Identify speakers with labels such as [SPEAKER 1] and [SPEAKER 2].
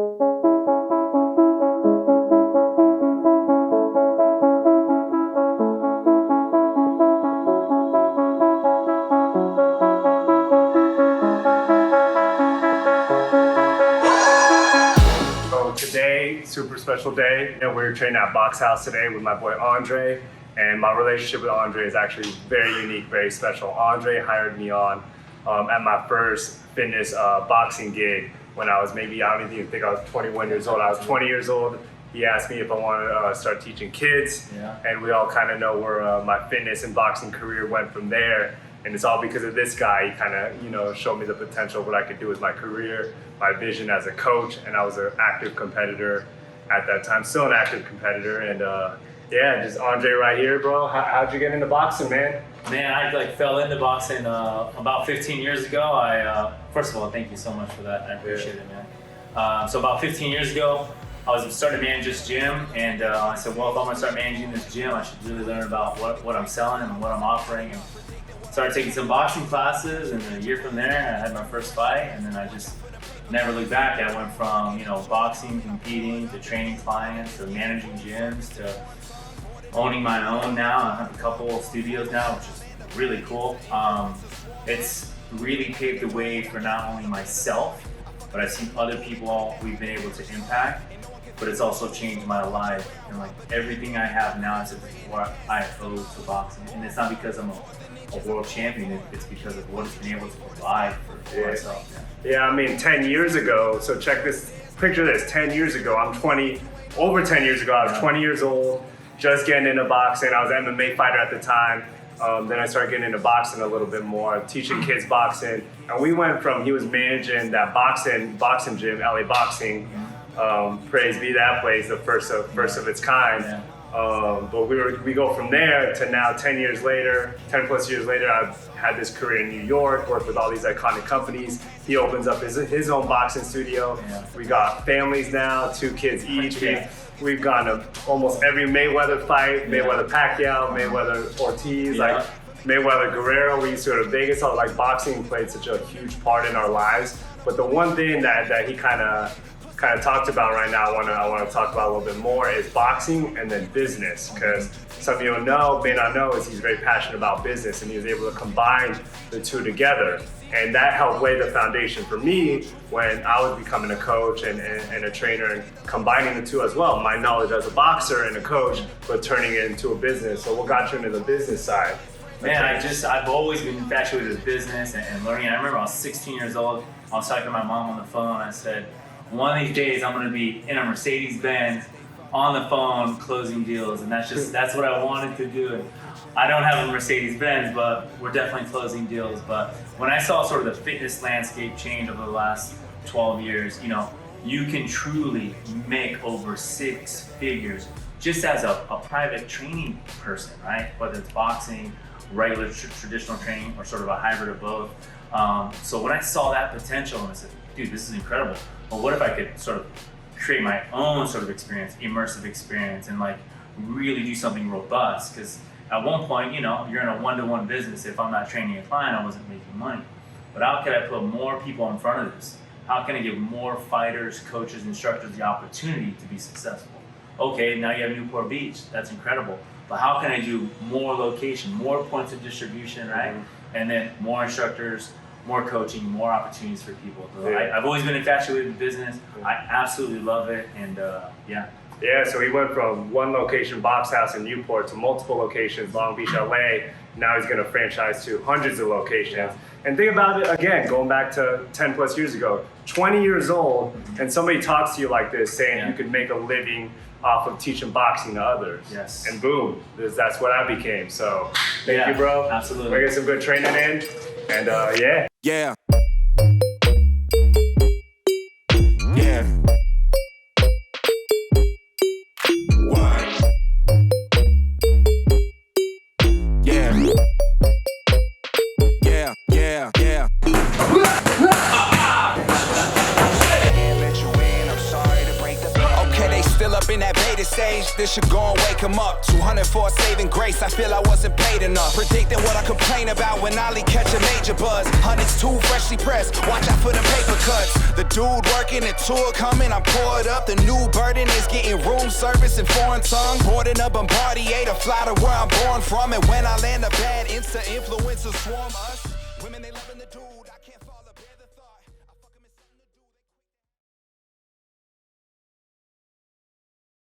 [SPEAKER 1] Today, super special day. We're training at BOXHAUS today with my boy Andre, and my relationship with Andre is actually very unique, very special. Andre hired me on at my first fitness boxing gig when I was maybe, I don't even think I was 21 years old. I was 20 years old. He asked me if I wanted to start teaching kids, and we all kind of know where my fitness and boxing career went from there. And it's all because of this guy. He kind of, showed me the potential of what I could do with my career, my vision as a coach, and I was an active competitor at that time, still an active competitor. And just Andre right here, bro. How'd you get into boxing, man?
[SPEAKER 2] Man, I fell into boxing about 15 years ago. First of all, thank you so much for that. I appreciate it, man. So about 15 years ago, I was starting to manage this gym, and I said, well, if I'm gonna start managing this gym, I should really learn about what I'm selling and what I'm offering. And started taking some boxing classes, and a year from there, I had my first fight, and then I just never looked back. I went from boxing, competing, to training clients, to managing gyms, to owning my own now. I have a couple of studios now, which is really cool. It's really paved the way for not only myself, but I've seen other people we've been able to impact. But it's also changed my life, and everything I have now is what I owe to boxing. And it's not because I'm a world champion, it's because of what it's been able to provide for myself.
[SPEAKER 1] Yeah, I mean, 10 years ago, so check this, picture this, 10 years ago, I'm 20, over 10 years ago, I was 20 years old, just getting into boxing. I was an MMA fighter at the time. Then I started getting into boxing a little bit more, teaching kids boxing. And we went from, he was managing that boxing gym, LA Boxing, praise be that place, the first of its kind.
[SPEAKER 2] Yeah.
[SPEAKER 1] But we go from there to now 10 plus years later, I've had this career in New York, worked with all these iconic companies. He opens up his own boxing studio. Yeah. We got families now, 2 kids each. We've gone to almost every Mayweather fight, Mayweather Pacquiao, Mayweather Ortiz, Mayweather Guerrero. We used to go to Vegas. So boxing played such a huge part in our lives. But the one thing that he kind of talked about right now, I want to talk about a little bit more, is boxing and then business. Because some of you may not know, is he's very passionate about business, and he was able to combine the two together. And that helped lay the foundation for me when I was becoming a coach and a trainer, and combining the two as well. My knowledge as a boxer and a coach, but turning it into a business. So what got you into the business side?
[SPEAKER 2] Man, I've always been infatuated with business and learning. I remember I was 16 years old. I was talking to my mom on the phone. I said, one of these days I'm gonna be in a Mercedes-Benz on the phone closing deals, and that's what I wanted to do. And I don't have a Mercedes-Benz, but we're definitely closing deals. But when I saw sort of the fitness landscape change over the last 12 years, you can truly make over 6 figures just as a private training person, right? Whether it's boxing, regular traditional training, or sort of a hybrid of both. So when I saw that potential, and I said, dude, this is incredible. Well, what if I could sort of create my own sort of experience, immersive experience, and really do something robust? Because at one point, you're in a one-to-one business. If I'm not training a client, I wasn't making money. But how can I put more people in front of this? How can I give more fighters, coaches, instructors the opportunity to be successful? Okay, now you have Newport Beach. That's incredible. But how can I do more location, more points of distribution, right? Mm-hmm. And then more instructors, more coaching, more opportunities for people. So I've always been infatuated with business. I absolutely love it, and
[SPEAKER 1] Yeah, so he went from one location, BOXHAUS in Newport, to multiple locations, Long Beach, LA. Now he's gonna franchise to hundreds of locations. Yeah. And think about it again, going back to 10 plus years ago, 20 years old, and somebody talks to you like this, saying you could make a living off of teaching boxing to others.
[SPEAKER 2] Yes.
[SPEAKER 1] And boom, that's what I became. So thank you, bro.
[SPEAKER 2] Absolutely.
[SPEAKER 1] We're getting some good training in, and yeah.
[SPEAKER 3] Yeah. still up in that beta stage. This should go and wake him up. 200 for a saving grace, I feel I wasn't paid enough. Predicting what I complain about when Ollie catch a major buzz. Hundreds too freshly pressed, watch out for the paper cuts. The dude working, the tour coming, I'm poured up. The new burden is getting room service in foreign tongue. Boarding a Bombardier to fly to where I'm born from. And when I land a bad Insta influencers swarm us. Women, they loving the dude.